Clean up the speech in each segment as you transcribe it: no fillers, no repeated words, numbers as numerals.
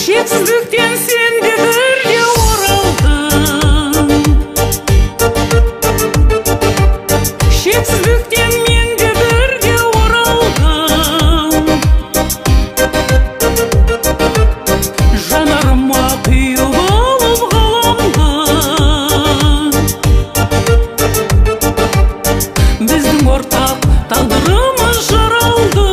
Шексіздіктен сен де бірге оралдың, шексіздіктен мен де бірге оралдым. Жанарыма құйып алып ғаламды, біздің ортақ тағдырымыз жаралды.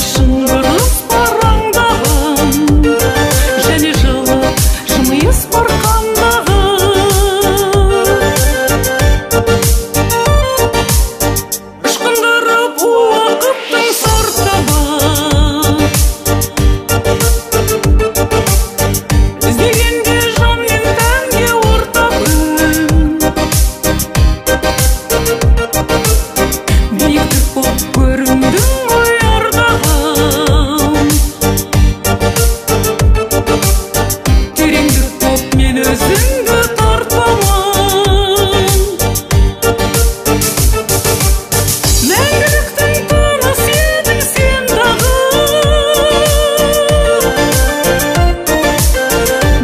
Шыңғырып параңдағын, және жылы жымиыс барқандағын. Ышқындырып уақыттың сартабын, іздегенде жан мен тәнге ортақ үн. Биіктік боп көріндің өзіңді тартамын. Мәңгіліктің тыныс едің сен дағы,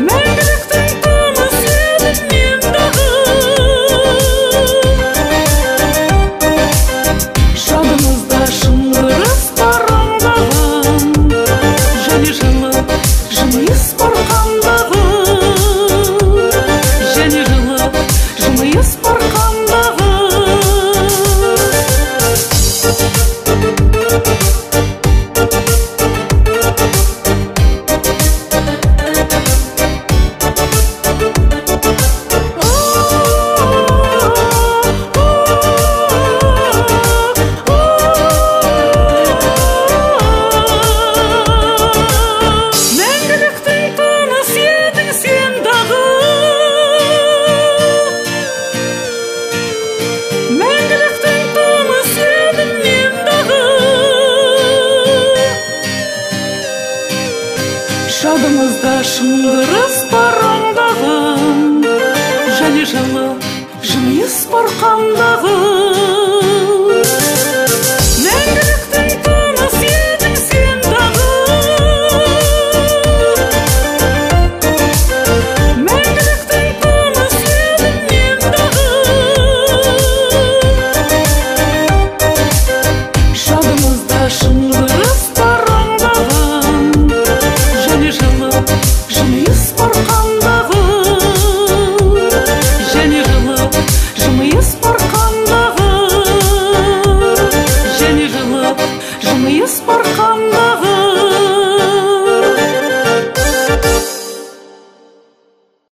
мәңгіліктің тыныс едің мен дағы. Жадымызда шыңғырыс параңдағын, және жылы жымиыс барқандағын. Жадымызда шыңғырыс параңдағын, және жылы жымиыс барқандағын.